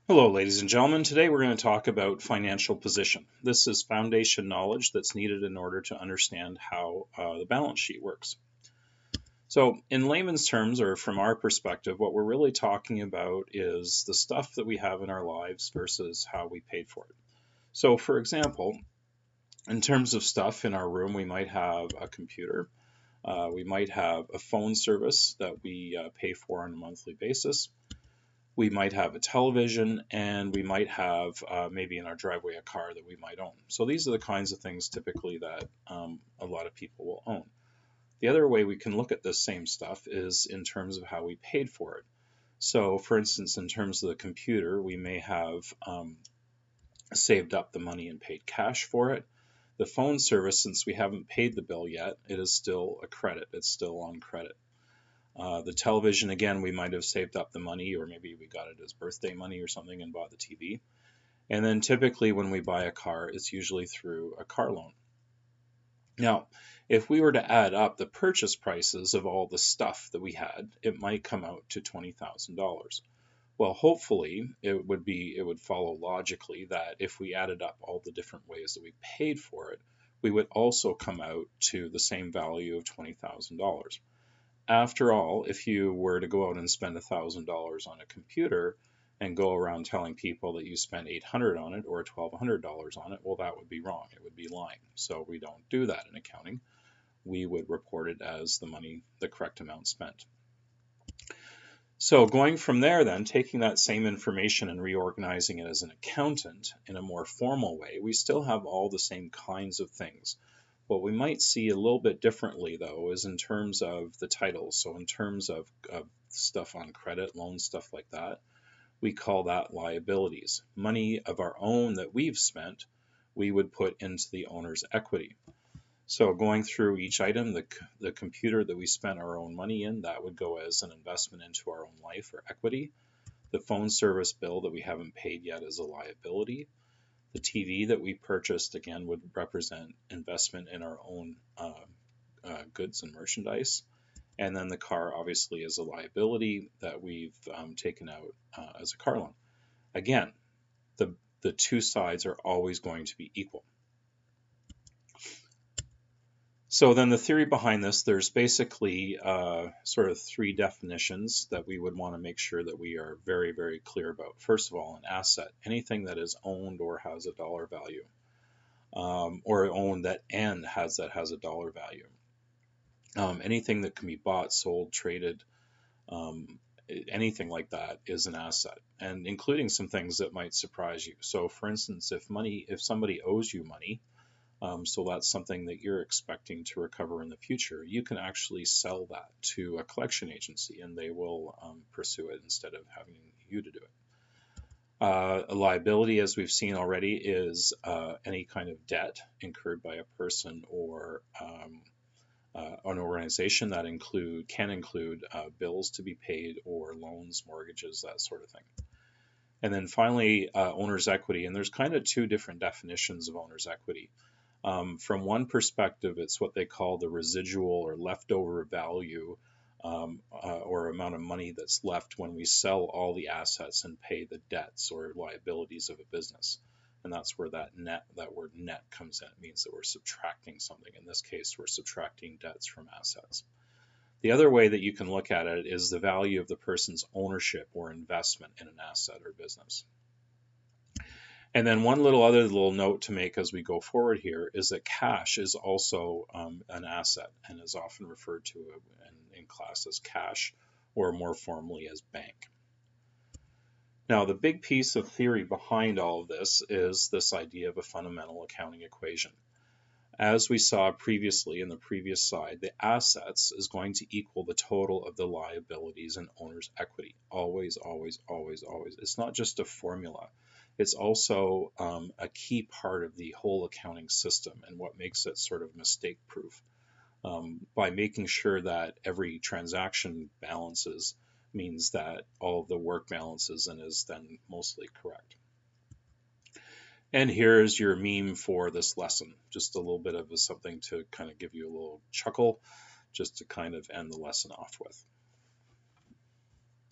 Hello, ladies and gentlemen. Today we're going to talk about financial position. This is foundation knowledge that's needed in order to understand how the balance sheet works. So, in layman's terms, or from our perspective, what we're really talking about is the stuff that we have in our lives versus how we paid for it. So, for example, in terms of stuff in our room, we might have a computer, we might have a phone service that we pay for on a monthly basis. We might have a television, and we might have maybe in our driveway a car that we might own. So these are the kinds of things typically that a lot of people will own. The other way we can look at this same stuff is in terms of how we paid for it. So for instance, in terms of the computer, we may have saved up the money and paid cash for it. The phone service, since we haven't paid the bill yet, it is still a credit. It's still on credit. The television, again, we might have saved up the money, or maybe we got it as birthday money or something and bought the TV. And then typically when we buy a car, it's usually through a car loan. Now, if we were to add up the purchase prices of all the stuff that we had, it might come out to $20,000. Well, hopefully it would follow logically that if we added up all the different ways that we paid for it, we would also come out to the same value of $20,000. After all, if you were to go out and spend $1,000 on a computer and go around telling people that you spent $800 on it or $1,200 on it, well, that would be wrong. It would be lying. So we don't do that in accounting. We would report it as the money, the correct amount spent. So going from there then, taking that same information and reorganizing it as an accountant in a more formal way, we still have all the same kinds of things. What we might see a little bit differently, though, is in terms of the titles. So in terms of stuff on credit, loans, stuff like that, we call that liabilities. Money of our own that we've spent, we would put into the owner's equity. So going through each item, the computer that we spent our own money in, that would go as an investment into our own life or equity. The phone service bill that we haven't paid yet is a liability. The TV that we purchased, again, would represent investment in our own goods and merchandise. And then the car, obviously, is a liability that we've taken out as a car loan. Again, the two sides are always going to be equal. So then the theory behind this, there's basically sort of three definitions that we would want to make sure that we are very, very clear about. First of all, an asset, anything that is owned or has a dollar value, or owned that and has a dollar value. Anything that can be bought, sold, traded, anything like that is an asset, and including some things that might surprise you. So for instance, if somebody owes you money, so that's something that you're expecting to recover in the future, you can actually sell that to a collection agency and they will pursue it instead of having you to do it. A liability, as we've seen already, is any kind of debt incurred by a person or an organization that can include bills to be paid or loans, mortgages, that sort of thing. And then finally, owner's equity. And there's kind of two different definitions of owner's equity. From one perspective, it's what they call the residual or leftover value or amount of money that's left when we sell all the assets and pay the debts or liabilities of a business. And that's where that word net comes in. It means that we're subtracting something. In this case, we're subtracting debts from assets. The other way that you can look at it is the value of the person's ownership or investment in an asset or business. And then one other little note to make as we go forward here is that cash is also an asset and is often referred to in class as cash, or more formally as bank. Now, the big piece of theory behind all of this is this idea of a fundamental accounting equation. As we saw previously in the previous slide, the assets is going to equal the total of the liabilities and owner's equity. Always, always, always, always. It's not just a formula. It's also a key part of the whole accounting system and what makes it sort of mistake proof. By making sure that every transaction balances means that all of the work balances and is then mostly correct. And here's your meme for this lesson, just a little bit of something to kind of give you a little chuckle, just to kind of end the lesson off with.